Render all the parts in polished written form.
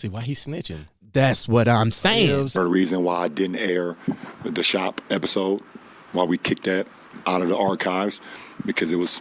See why he's snitching. That's what I'm saying. You know, the reason why I didn't air the shop episode, why we kicked that out of the archives, because it was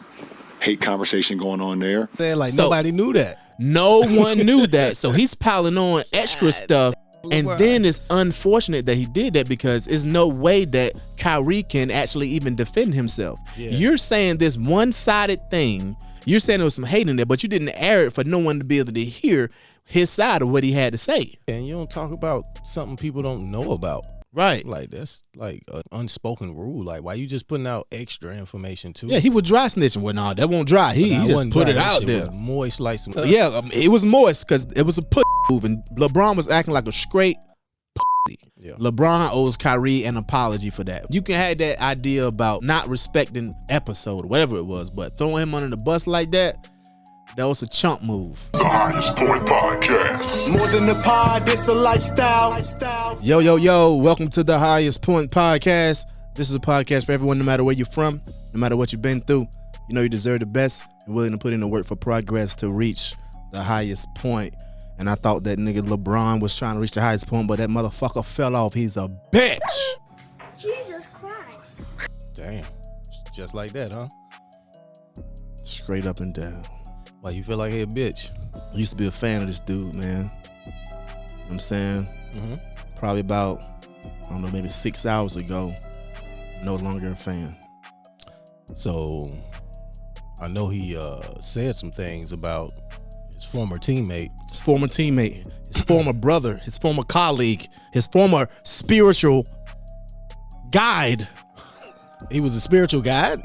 hate conversation going on there. Like nobody knew that. No one knew that. So he's piling on extra stuff. And then it's unfortunate that he did that because there's no way that Kyrie can actually even defend himself. Yeah. You're saying this one-sided thing. You're saying there was some hate in there, but you didn't air it for no one to be able to hear his side of what he had to say. And you don't talk about something people don't know about. Right. Like, that's like an unspoken rule. Like, why you just putting out extra information too? Yeah, he was dry snitching. Well, no, that won't dry. He just put it out there. Moist like some. Yeah, it was moist because it was a put move, and LeBron was acting like a straight pussy. Yeah. LeBron owes Kyrie an apology for that. You can have that idea about not respecting episode or whatever it was, but throwing him under the bus like that, that was a chump move. The Highest Point Podcast. More than a pod, it's a lifestyle. Yo, welcome to the Highest Point Podcast. This is a podcast for everyone, no matter where you're from, no matter what you've been through. You know you deserve the best and willing to put in the work for progress to reach the highest point. And I thought that nigga LeBron was trying to reach the highest point, but that motherfucker fell off. He's a bitch. Jesus Christ. Damn. Just like that, huh? Straight up and down. Why you feel like he a bitch? I used to be a fan of this dude, man. You know what I'm saying? Mm-hmm. Probably about, I don't know, maybe 6 hours ago. No longer a fan. So, I know he said some things about his former teammate. His former brother, his former colleague, his former spiritual guide. He was a spiritual guide?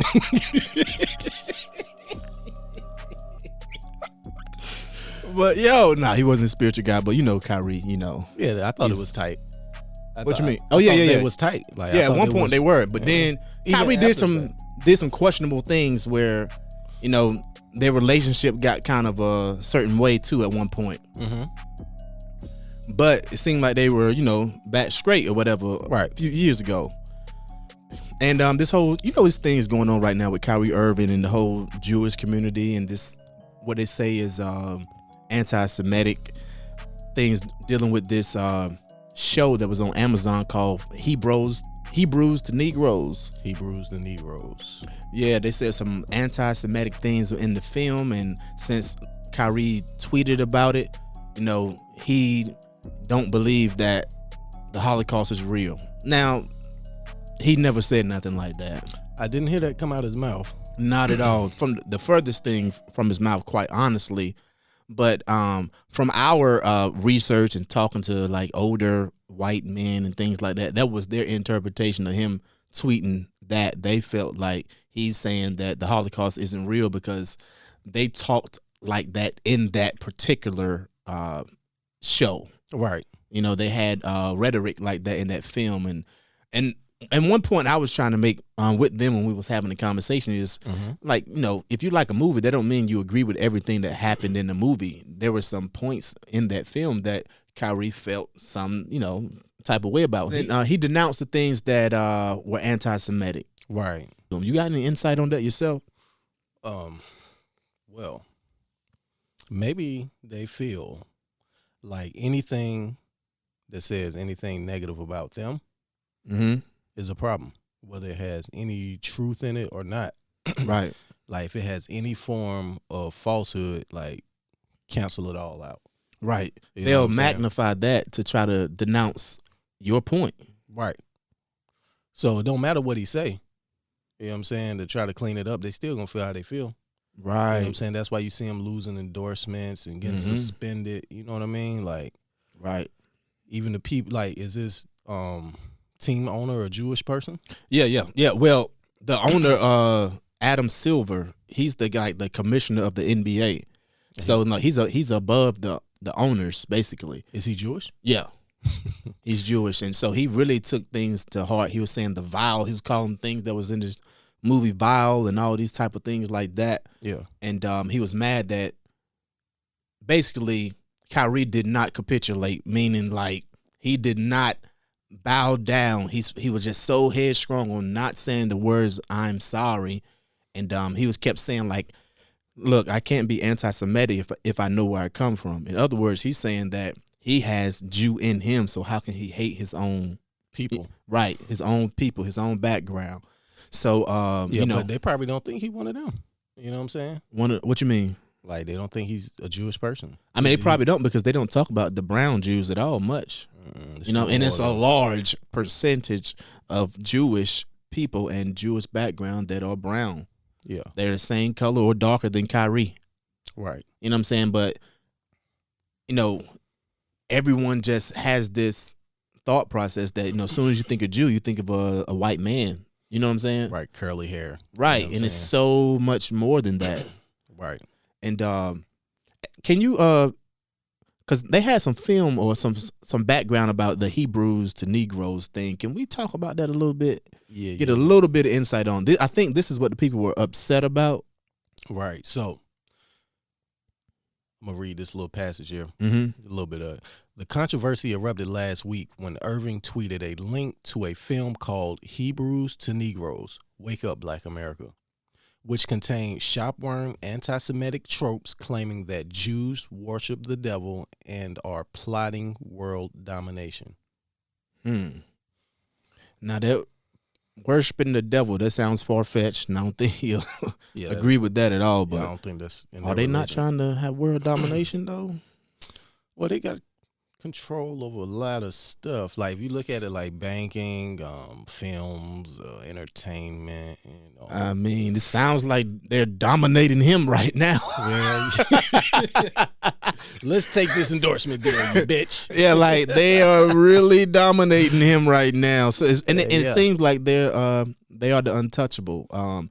But he wasn't a spiritual guy. But you know, Kyrie, you know. Yeah, I thought it was tight. What you mean? Yeah. It was tight. Like, yeah, at one point they were, but then Kyrie did some questionable things where, you know, their relationship got kind of a certain way too at one point. Mm-hmm. But it seemed like they were, you know, back straight or whatever, right, a few years ago. And this whole, you know, this thing is going on right now with Kyrie Irving and the whole Jewish community and this, what they say is anti-Semitic things dealing with this show that was on Amazon called Hebrews to Negroes. Hebrews to Negroes. Yeah, they said some anti-Semitic things in the film, and since Kyrie tweeted about it, you know, he don't believe that the Holocaust is real. Now, he never said nothing like that. I didn't hear that come out of his mouth. Not at all. From the furthest thing from his mouth, quite honestly. But from our research and talking to like older white men and things like that, that was their interpretation of him tweeting that. They felt like he's saying that the Holocaust isn't real because they talked like that in that particular show. Right. You know, they had rhetoric like that in that film. And at one point I was trying to make with them when we was having the conversation is like, you know, if you like a movie, that don't mean you agree with everything that happened in the movie. There were some points in that film that Kyrie felt some, you know, type of way about. And, he denounced the things that were anti-Semitic. Right. You got any insight on that yourself? Well, maybe they feel like anything that says anything negative about them is a problem, whether it has any truth in it or not. Right. Like if it has any form of falsehood, like cancel it all out. Right. You They'll magnify that to try to denounce your point. Right. So it don't matter what he say. You know what I'm saying? To try to clean it up, they still gonna feel how they feel. Right. You know what I'm saying? That's why you see him losing endorsements and getting suspended. You know what I mean? Like, right. Even the people, like, is this team owner a Jewish person? Yeah. Well, the owner, Adam Silver, he's the guy, the commissioner of the NBA. So no, he's above the owners, basically. Is he Jewish? Yeah. He's Jewish. And so he really took things to heart. He was saying the vile, he was calling things that was in this movie vile and all these type of things like that. Yeah. And he was mad that basically Kyrie did not capitulate, meaning like he did not bow down. He was just so headstrong on not saying the words "I'm sorry," and he was kept saying like, "Look, I can't be anti-Semitic if I know where I come from." In other words, he's saying that he has Jew in him. So how can he hate his own people? Right, his own people, his own background. So but they probably don't think he one of them. You know what I'm saying? What you mean? Like they don't think he's a Jewish person. I mean, they probably don't because they don't talk about the brown Jews at all much. And it's a large percentage of Jewish people and Jewish background that are brown. Yeah. They're the same color or darker than Kyrie. Right. You know what I'm saying? But, everyone just has this thought process that, as soon as you think of Jew, you think of a white man. You know what I'm saying? Right. Curly hair. Right. You know and it's so much more than that. Right. And can you because they had some film or some background about the Hebrews to Negroes thing. Can we talk about that a little bit? Yeah. Get a little bit of insight on this. I think this is what the people were upset about. Right. So I'm gonna read this little passage here. Mm-hmm. A little bit of it. The controversy erupted last week when Irving tweeted a link to a film called Hebrews to Negroes, Wake Up Black America, which contained shopworn anti-Semitic tropes claiming that Jews worship the devil and are plotting world domination. Now that worshiping the devil, that sounds far-fetched, and I don't think he'll agree with that at all. But I don't think that's in are they religion. not trying to have world domination though? Well, they got control over a lot of stuff. Like if you look at it like banking, films, entertainment. I mean, it sounds like they're dominating him right now. Well, let's take this endorsement deal, you bitch. Yeah, like they are really dominating him right now. So it seems like they are the untouchable.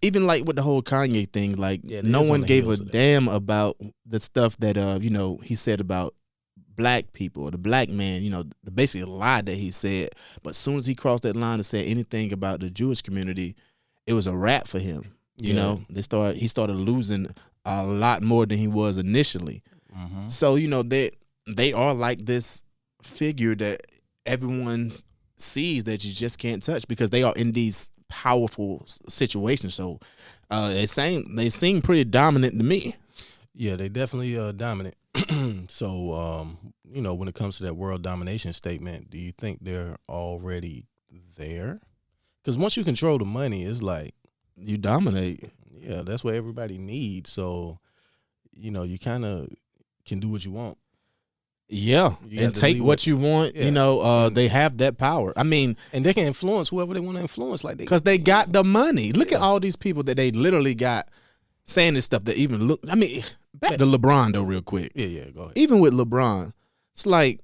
Even like with the whole Kanye thing, like no one gave a damn about the stuff that he said about black people or the black man, the basically lie that he said. But as soon as he crossed that line and said anything about the Jewish community, it was a wrap for him. He started losing a lot more than he was initially. Mm-hmm. So they are like this figure that everyone sees that you just can't touch because they are in these powerful situations. So they seem pretty dominant to me. Yeah, they definitely dominant. So, when it comes to that world domination statement, do you think they're already there? Because once you control the money, it's like you dominate. Yeah, that's what everybody needs. So, you kind of can do what you want. Yeah, and take what you want. Yeah. They have that power. I mean, and they can influence whoever they want to influence, like because they got the money. Look at all these people that they literally got saying this stuff that even look. I mean, back to LeBron though, real quick. Yeah, go ahead. Even with LeBron, it's like,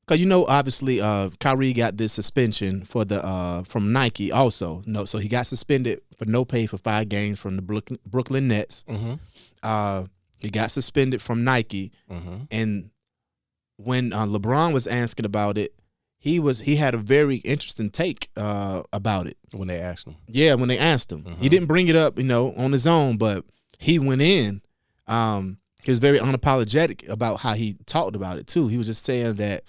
cause obviously, Kyrie got this suspension for the from Nike also. No, so he got suspended for no pay for 5 games from the Brooklyn Nets. Mm-hmm. He got suspended from Nike, and when LeBron was asking about it, he had a very interesting take about it when they asked him. Yeah, when they asked him, he didn't bring it up, on his own, but he went in. He was very unapologetic about how he talked about it too. He was just saying that,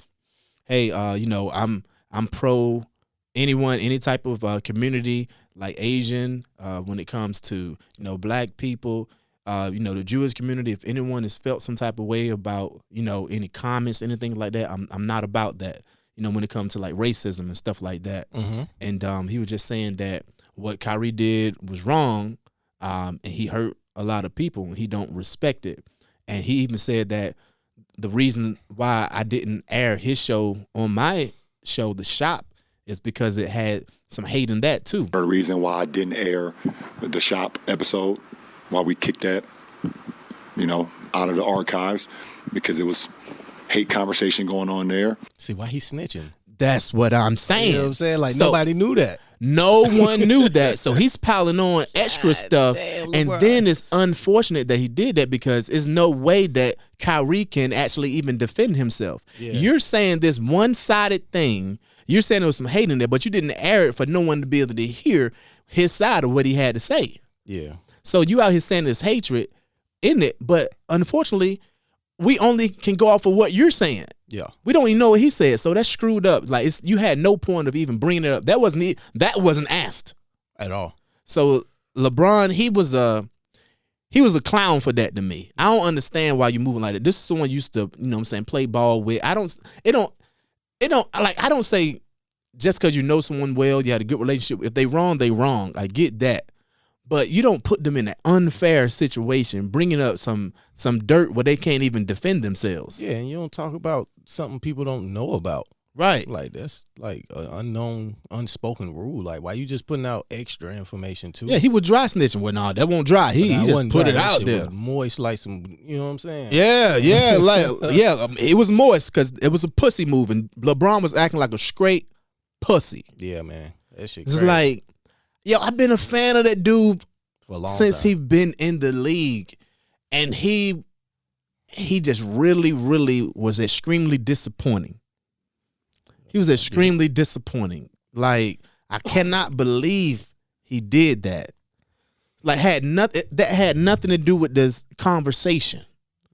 hey, I'm pro any type of community like Asian when it comes to black people. The Jewish community, if anyone has felt some type of way about, any comments, anything like that, I'm not about that, when it comes to like racism and stuff like that. Mm-hmm. And he was just saying that what Kyrie did was wrong, and he hurt a lot of people and he don't respect it. And he even said that the reason why I didn't air his show on my show, The Shop, is because it had some hate in that too. The reason why I didn't air the Shop episode, why we kicked that, out of the archives, because it was hate conversation going on there. See, why he's snitching? That's what I'm saying. You know what I'm saying? Like, nobody knew that. No one knew that. So he's piling on extra stuff. And then it's unfortunate that he did that because there's no way that Kyrie can actually even defend himself. Yeah. You're saying this one-sided thing. You're saying there was some hate in there, but you didn't air it for no one to be able to hear his side of what he had to say. Yeah. So you out here saying this hatred in it, but unfortunately, we only can go off of what you're saying. Yeah, we don't even know what he said, so that's screwed up. Like you had no point of even bringing it up. That wasn't asked at all. So LeBron, he was a clown for that to me. I don't understand why you moving like that. This is someone you used to, you know what I'm saying, play ball with. I don't say just because you know someone well, you had a good relationship. If they wrong, they wrong. I get that. But you don't put them in an unfair situation, bringing up some dirt where they can't even defend themselves. Yeah, and you don't talk about something people don't know about. Right. Like, that's like an unknown, unspoken rule. Like, why you just putting out extra information too? Yeah, he was dry snitching. Well, nah, that won't dry. He just put it out there. Moist like some, you know what I'm saying? Yeah, it was moist because it was a pussy move, and LeBron was acting like a straight pussy. Yeah, man. That shit It's crazy. like, yo, I've been a fan of that dude For a long since time. he been in the league, and he just really, really was extremely disappointing. He was extremely disappointing. Like, I cannot believe he did that. Like, had nothing to do with this conversation.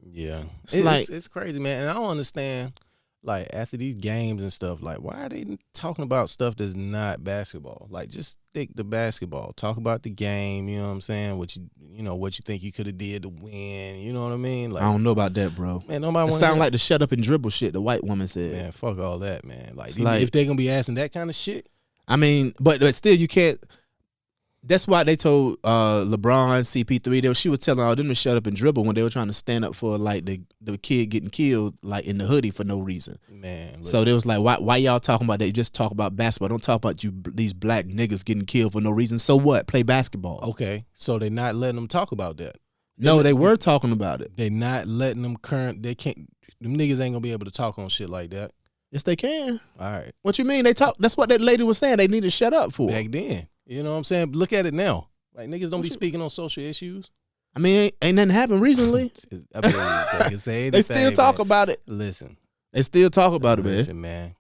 Yeah. It's It's crazy, man. And I don't understand, like, after these games and stuff, like, why are they talking about stuff that's not basketball? Like, just stick to basketball. Talk about the game, you know what I'm saying? What you think you could have did to win, you know what I mean? Like, I don't know about that, bro. Man, nobody It want to sound like the shut up and dribble shit the white woman said. Man, fuck all that, man. Like, like- if they're going to be asking that kind of shit. I mean, but still, you can't. That's why they told LeBron, CP3, she was telling all them to shut up and dribble when they were trying to stand up for like the kid getting killed like in the hoodie for no reason. Man. So they was like, why y'all talking about that? You just talk about basketball. Don't talk about these black niggas getting killed for no reason. So what? Play basketball. Okay, so they're not letting them talk about that. No, they were talking about it. They're not letting them they can't, them niggas ain't going to be able to talk on shit like that. Yes, they can. All right. What you mean? They talk. That's what that lady was saying. They need to shut up for. Back then. You know what I'm saying? Look at it now. Like, niggas don't be speaking on social issues. I mean, ain't nothing happened recently. I mean, they can say anything, They still talk man. about it. Listen. They still talk about it, man. Listen, man.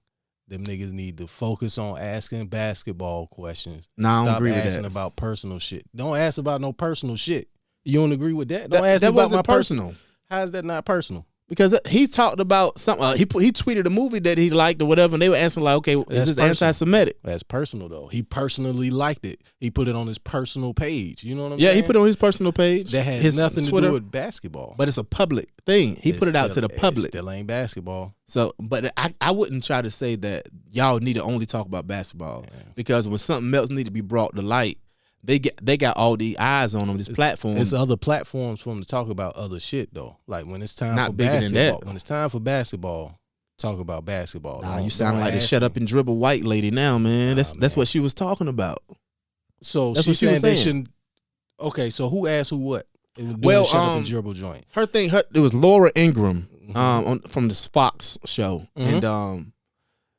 Them niggas need to focus on asking basketball questions. Nah, I don't Stop agree with asking that. about personal shit. Don't ask about no personal shit. You don't agree with that? Don't ask That me about wasn't my personal. How is that not personal? Because he talked about something. He tweeted a movie that he liked or whatever, and they were answering like, "Okay, That's is this personal. anti-Semitic?" That's personal, though. He personally liked it. He put it on his personal page. You know what I'm Yeah, saying? he put it on his personal page. That has his nothing Twitter, to do with basketball. but it's a public thing. He put it out to the public. It still ain't basketball. So, but I wouldn't try to say that y'all need to only talk about basketball because when something else need to be brought to light, they got all the eyes on them. This platform. It's other platforms for them to talk about other shit though. Like when it's time Not for bigger than basketball. that. When it's time for basketball, talk about basketball. Nah, Don't- you sound don't like the ask shut me. up and dribble white lady now, man. That's man. what she was talking about. So That's she's what she was saying they saying. shouldn't. Okay, so who asked who what? It was doing Well, the shut up and dribble joint. Her thing, it was Laura Ingraham from this Fox show, Mhm. and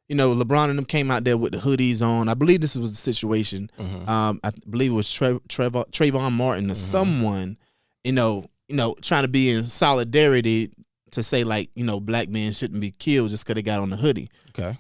you know, LeBron and them came out there with the hoodies on. I believe this was the situation. Mhm. I believe it was Trayvon Martin or someone, you know, trying to be in solidarity to say like, you know, black men shouldn't be killed just because they got on the hoodie. Okay.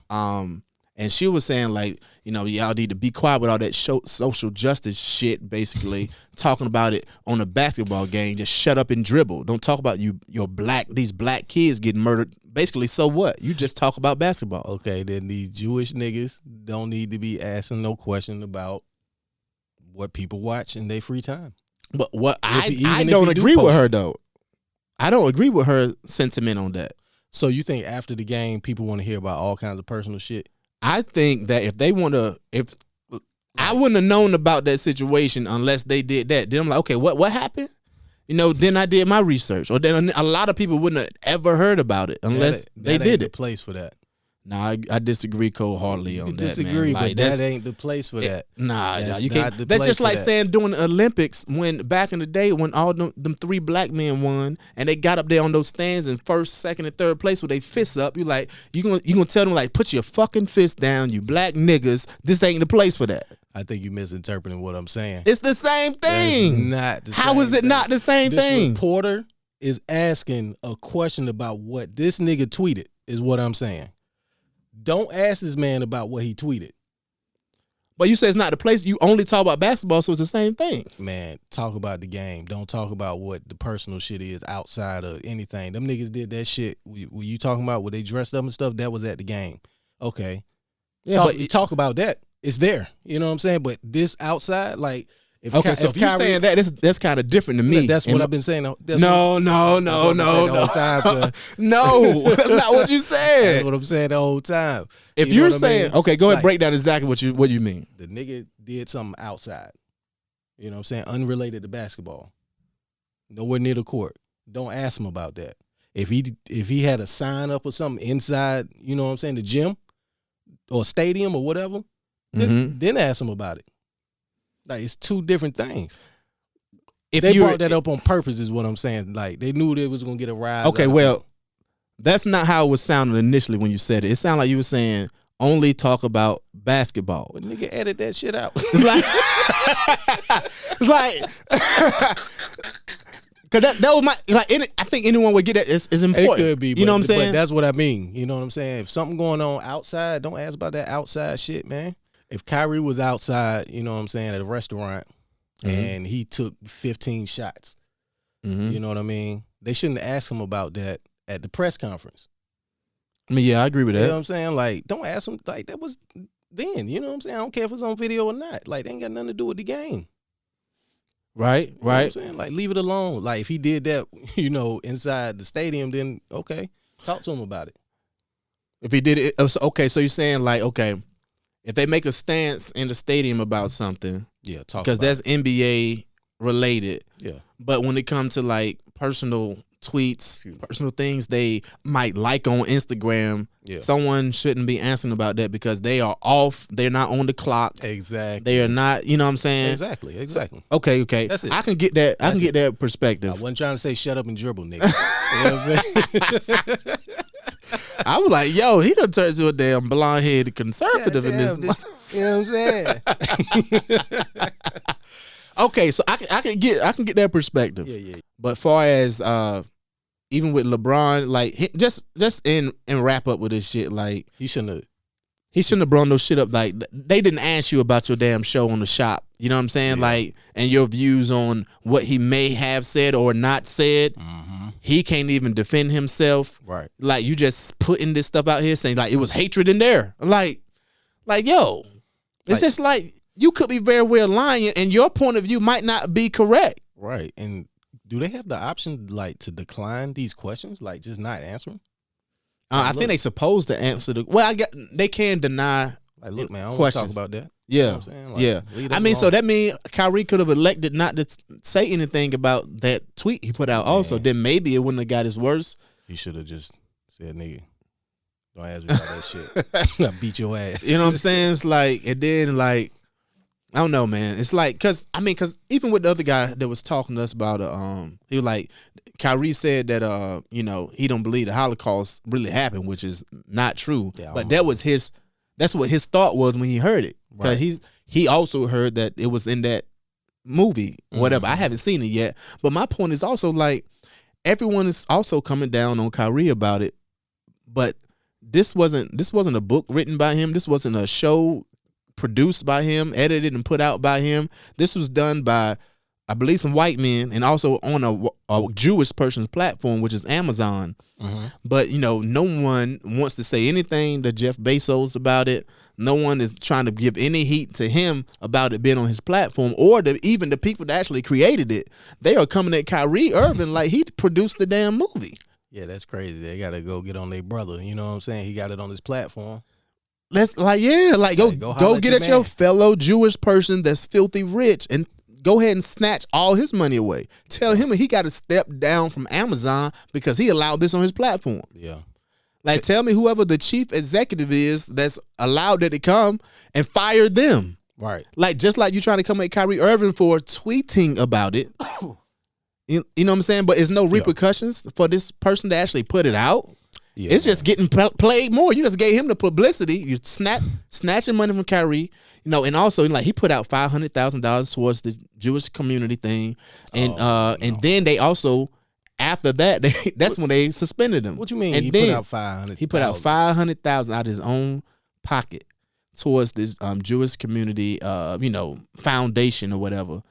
And she was saying like, you know, y'all need to be quiet with all that social justice shit, basically talking about it on a basketball game. Just shut up and dribble. Don't talk about these black kids getting murdered. Basically, so what? You just talk about basketball. Okay, then these Jewish niggas don't need to be asking no question about what people watch in their free time. But what I even if don't you do agree with post her though. I don't agree with her sentiment on that. So you think after the game, people want to hear about all kinds of personal shit? I think that if they want to, if I wouldn't have known about that situation unless they did that. Then I'm like, okay, what happened? You know, then I did my research, or then a lot of people wouldn't have ever heard about it unless they that did ain't the it. place for that. Nah, I disagree cold-heartedly You on can that, disagree, man. Like, but that ain't the place for that. Nah, That's you not can't. the That's place just for like that. saying during the Olympics when back in the day when all them three black men won and they got up there on those stands in first, second, and third place with their fists up. You like you gonna tell them like put your fucking fist down, you black niggas. This ain't the place for that. I think you misinterpreting what I'm saying. It's the same thing. Not the How same is it thing. not the same This thing? reporter is asking a question about what this nigga tweeted, is what I'm saying. Don't ask this man about what he tweeted. But you say it's not the place. You only talk about basketball, so it's the same thing. Man, talk about the game. Don't talk about what the personal shit is outside of anything. Them niggas did that shit. Were you talking about when they dressed up and stuff? That was at the game. Okay. Yeah, Talk about that. It's there. You know what I'm saying? But this outside, like, If Okay, so if you're saying that's kind of different to me. That's what I've been saying. No. No, that's not what you said. That's what I'm saying the whole time. If You know you're what I saying, mean? okay, go ahead, Like, break down exactly what you mean. the nigga did something outside. You know what I'm saying? Unrelated to basketball. Nowhere near the court. Don't ask him about that. If he had a sign up or something inside, you know what I'm saying, the gym or stadium or whatever, then ask him about it. Like, it's two different things. If they brought that up on purpose is what I'm saying. Like, they knew they was going to get a rise. Okay, well, that's not how it was sounding initially when you said it. It sounded like you were saying only talk about basketball. But nigga, edit that shit out. It's like because that was my, like, I think anyone would get that. It's important. It could be. You know what I'm saying? But that's what I mean. You know what I'm saying? If something going on outside, don't ask about that outside shit, man. If Kyrie was outside, you know what I'm saying, at a restaurant and he took 15 shots, you know what I mean? They shouldn't ask him about that at the press conference. I mean, yeah, I agree with that. You know what I'm saying? Like, don't ask him. Like, that was then. You know what I'm saying? I don't care if it's on video or not. Like, they ain't got nothing to do with the game. Right, You know what I'm saying? Like, leave it alone. Like, if he did that, you know, inside the stadium, then okay, talk to him about it. If he did it, okay, so you're saying, like, okay, if they make a stance in the stadium about something, yeah, talk because that's NBA related. Yeah. But when it comes to, like, personal tweets, personal things they might like on Instagram, someone shouldn't be answering about that because they are off. They're not on the clock. Exactly. They are not, you know what I'm saying? Exactly. Okay. That's it. I can get that. I can get that perspective. I wasn't trying to say shut up and dribble, nigga. You know what I'm saying? I was like, yo, he done turned into a damn blonde-headed conservative in this. You know what I'm saying? Okay, so I can get that perspective. Yeah. But far as even with LeBron, like, just in wrap up with this shit, like, he shouldn't have brought no shit up. Like, they didn't ask you about your damn show on the shop. You know what I'm saying? Yeah. Like, and your views on what he may have said or not said. Mm-hmm. He can't even defend himself. Right. Like, you just putting this stuff out here saying, like, it was hatred in there. Like yo, it's just like, you could be very well lying and your point of view might not be correct. Right. And do they have the option, like, to decline these questions? Like, just not answer them? I think they supposed to answer they can deny. Like, look, man, I don't want questions. to talk about that. Yeah. You know what I'm saying? Like, yeah. I mean, so that means Kyrie could have elected not to say anything about that tweet he put out also. Then maybe it wouldn't have got as worse. He should have just said, nigga, don't ask me about that shit. I beat your ass. You know what I'm saying? It's like, and then, like, I don't know, man. It's like, cause even with the other guy that was talking to us about, he was like, Kyrie said that, you know, he don't believe the Holocaust really happened, which is not true. Yeah, but that's what his thought was when he heard it. Right. He also heard that it was in that movie, whatever. I haven't seen it yet. But my point is also, like, everyone is also coming down on Kyrie about it. But this wasn't a book written by him. This wasn't a show produced by him, edited and put out by him. This was done by, I believe, some white men, and also on a Jewish person's platform, which is Amazon. Mm-hmm. But, you know, no one wants to say anything to Jeff Bezos about it. No one is trying to give any heat to him about it being on his platform, or even the people that actually created it. They are coming at Kyrie Irving like he produced the damn movie. Yeah, that's crazy. They got to go get on their brother. You know what I'm saying? He got it on his platform. Let's go get at your fellow Jewish person that's filthy rich and go ahead and snatch all his money away. Tell him he got to step down from Amazon because he allowed this on his platform. Yeah. Like, tell me whoever the chief executive is that's allowed it to come and fire them. Right. Like, just like you trying to come at Kyrie Irving for tweeting about it. You know what I'm saying? But there's no repercussions for this person to actually put it out. Yeah, it's just getting played more. You just gave him the publicity. You snatching money from Kyrie, you know, and also, like, he put out $500,000 towards the Jewish community thing, and and then they also, after that, that's when they suspended him. What you mean? And he then put out $500,000. He put out $500,000 out of his own pocket towards this Jewish community, you know, foundation or whatever.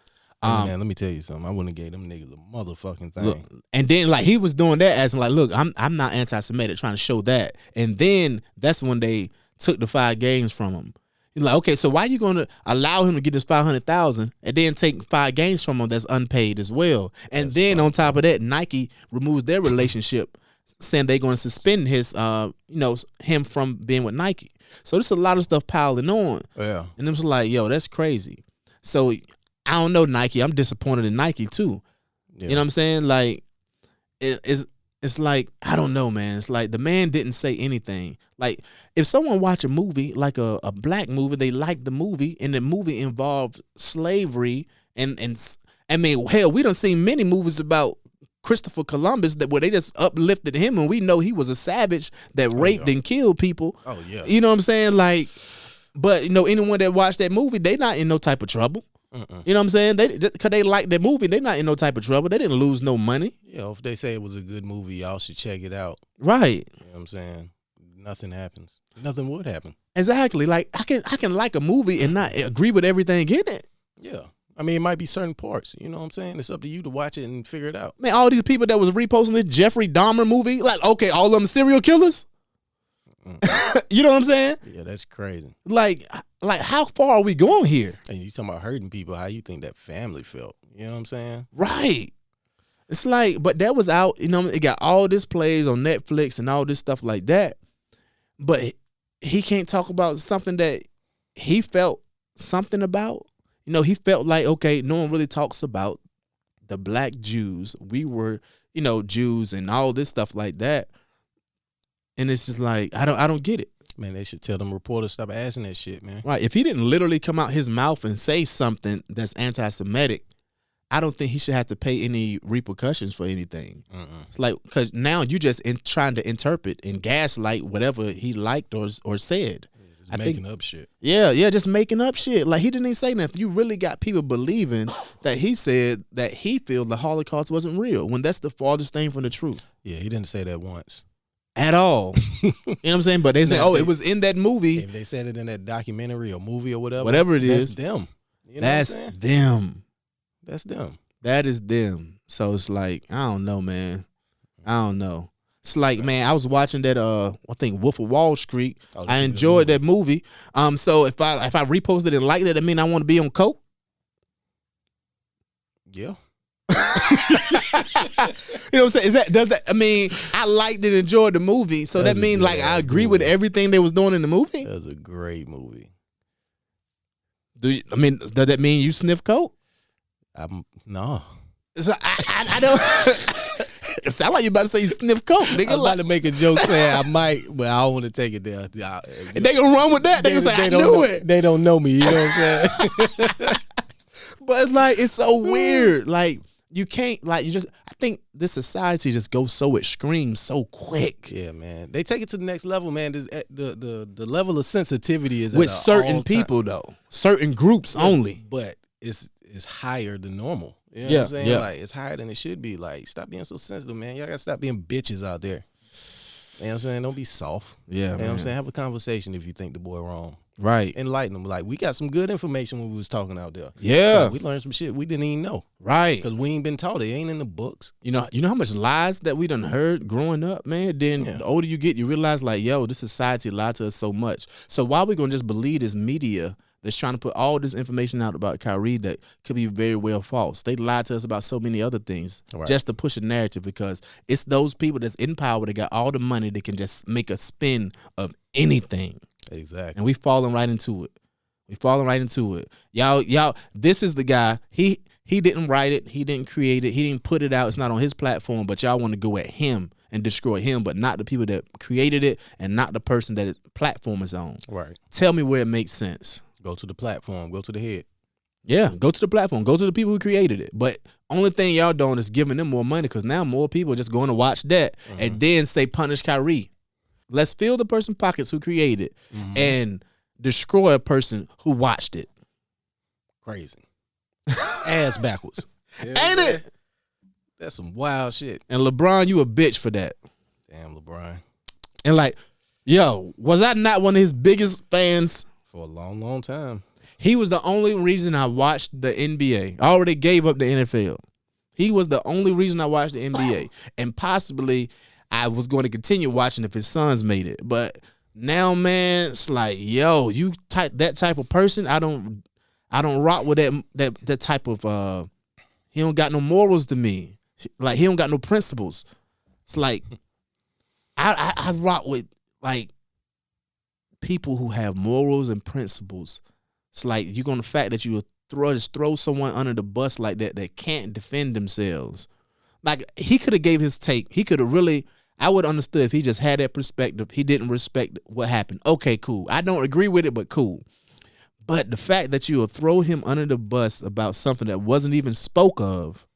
Man, let me tell you something. I wouldn't have gave them niggas a motherfucking thing. Look, and then, like, he was doing that as, like, look, I'm not anti-Semitic, trying to show that. And then that's when they took the 5 games from him. He's like, okay, so why are you going to allow him to get this $500,000 and then take 5 games from him that's unpaid as well? And that's then on top of that, Nike removes their relationship, saying they're going to suspend his, him from being with Nike. So there's a lot of stuff piling on. Yeah. And I'm just like, yo, that's crazy. So I don't know, Nike. I'm disappointed in Nike too. Yeah. You know what I'm saying? Like, it's like, I don't know, man. It's like the man didn't say anything. Like, if someone watch a movie, like a black movie, they like the movie, and the movie involved slavery, and I mean, hell, we done seen many movies about Christopher Columbus where they just uplifted him, and we know he was a savage that raped and killed people. Oh, yeah. You know what I'm saying? Like, but, anyone that watched that movie, they not in no type of trouble. Mm-mm. You know what I'm saying? Because they like that movie, they not in no type of trouble. They didn't lose no money. Yeah, if they say it was a good movie, y'all should check it out. Right. You know what I'm saying? Nothing happens. Nothing would happen. Exactly. Like, I can like a movie and not agree with everything in it. Yeah. I mean, it might be certain parts. You know what I'm saying? It's up to you to watch it and figure it out. Man, all these people that was reposting this Jeffrey Dahmer movie, like, okay, all of them serial killers? You know what I'm saying? Yeah, that's crazy. Like how far are we going here? And you talking about hurting people, how you think that family felt. You know what I'm saying? Right. It's like, but that was out, it got all this plays on Netflix and all this stuff like that. But he can't talk about something that he felt something about. He felt like, okay, no one really talks about the black Jews. We were, Jews and all this stuff like that. And it's just like, I don't get it. Man, they should tell them reporters stop asking that shit, man. Right. If he didn't literally come out his mouth and say something that's anti-Semitic, I don't think he should have to pay any repercussions for anything. It's like, because now you just trying to interpret and gaslight whatever he liked or said. Yeah, making up shit. Yeah, just making up shit. Like, he didn't even say nothing. You really got people believing that he said that he feel the Holocaust wasn't real, when that's the farthest thing from the truth. Yeah, he didn't say that once. At all. You know what I'm saying? But they say, it was in that movie. If they said it in that documentary or movie or whatever. Whatever it is. That's them. You know that's them. That's them. That is them. So it's like, I don't know, man. I don't know. It's like, man, I was watching that I think Wolf of Wall Street. I enjoyed that movie. So if I reposted and liked it, I mean I want to be on coke? Yeah. You know what I'm saying? I liked and enjoyed the movie, so that means like I agree with everything they was doing in the movie? That was a great movie. Does that mean you sniff coke? No. So I don't. It sound like you about to say you sniff coke, nigga. I'm about to make a joke saying I might, but I don't want to take it there. And they gonna run with that. They gonna say, I knew it. They don't know me, you know what I'm saying? But it's like, it's so weird. Like, you can't, like, I think this society just goes so extreme so quick. Yeah, man. They take it to the next level, man. The level of sensitivity is with certain people, though. Certain groups only. But it's higher than normal. You know what I'm saying? Yeah. Like, it's higher than it should be. Like, stop being so sensitive, man. Y'all gotta stop being bitches out there. You know what I'm saying? Don't be soft. Yeah, you know man. what I'm saying? Have a conversation if you think the boy wrong. Right. Enlighten them. Like, we got some good information when we was talking out there. Yeah. Like, we learned some shit we didn't even know. Right. Because we ain't been taught. It ain't in the books. You know how much lies that we done heard growing up, man? Then the older you get, you realize, like, yo, this society lied to us so much. So why are we going to just believe this media that's trying to put all this information out about Kyrie that could be very well false? They lied to us about so many other things just to push a narrative, because it's those people that's in power that got all the money that can just make a spin of anything. Exactly. And we falling right into it. Y'all, this is the guy. He didn't write it. He didn't create it. He didn't put it out. It's not on his platform, but y'all want to go at him and destroy him, but not the people that created it and not the person that his platform is on. Right. Tell me where it makes sense. Go to the platform. Go to the head. Yeah, go to the platform. Go to the people who created it. But only thing y'all doing is giving them more money, because now more people are just going to watch that and then say punish Kyrie. Let's fill the person's pockets who created it and destroy a person who watched it. Crazy. Ass backwards. Ain't it? That's some wild shit. And LeBron, you a bitch for that. Damn, LeBron. And like, yo, was I not one of his biggest fans? For a long, long time. He was the only reason I watched the NBA. I already gave up the NFL. He was the only reason I watched the NBA. And possibly I was going to continue watching if his sons made it. But Now, man, it's like, yo, you that type of person. I don't rock with that type of. He don't got no morals to me. Like he don't got no principles. It's like I rock with like people who have morals and principles. It's like you're gonna fact that you just throw someone under the bus like that can't defend themselves. Like he could have gave his take. He could have really. I would have understood if he just had that perspective. He didn't respect what happened. Okay, cool. I don't agree with it, but cool. But the fact that you will throw him under the bus about something that wasn't even spoke of,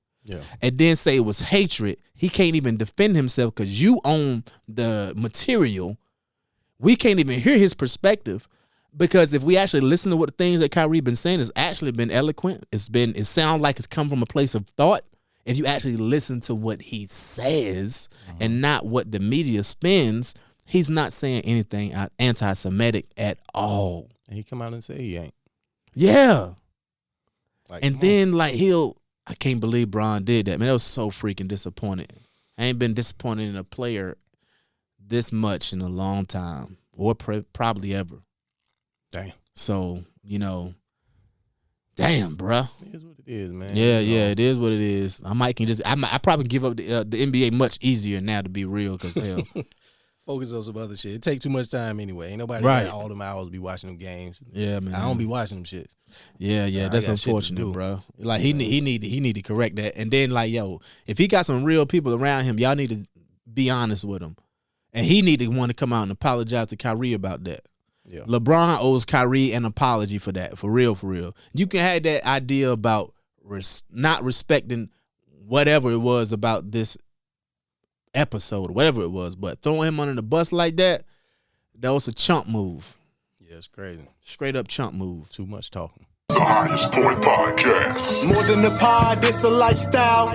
and then say it was hatred, he can't even defend himself because you own the material. We can't even hear his perspective because if we actually listen to what the things that Kyrie been saying, it's actually been eloquent. It sounds like it's come from a place of thought. If you actually listen to what he says and not what the media spins, he's not saying anything anti-Semitic at all. And he come out and say he ain't. Yeah. Like, and then like I can't believe Bron did that. Man, that was so freaking disappointing. I ain't been disappointed in a player this much in a long time or probably ever. Damn. So, damn, bruh. It is what it is, man. Yeah, it is what it is. I probably give up the NBA much easier now, to be real, because hell. Focus on some other shit. It take too much time anyway. Ain't nobody Right. got all them hours be watching them games. Yeah, man. I don't be watching them shit. Yeah, that's unfortunate, bro. Like he need to correct that. And then like, yo, if he got some real people around him, y'all need to be honest with him. And he need to want to come out and apologize to Kyrie about that. Yeah. LeBron owes Kyrie an apology for that. For real, for real. You can have that idea about not respecting whatever it was about this episode or whatever it was, but throwing him under the bus like that was a chump move. Yeah, it's crazy. Straight up chump move. Too much talking. The Highest Point Podcast. More than a pod, it's a lifestyle.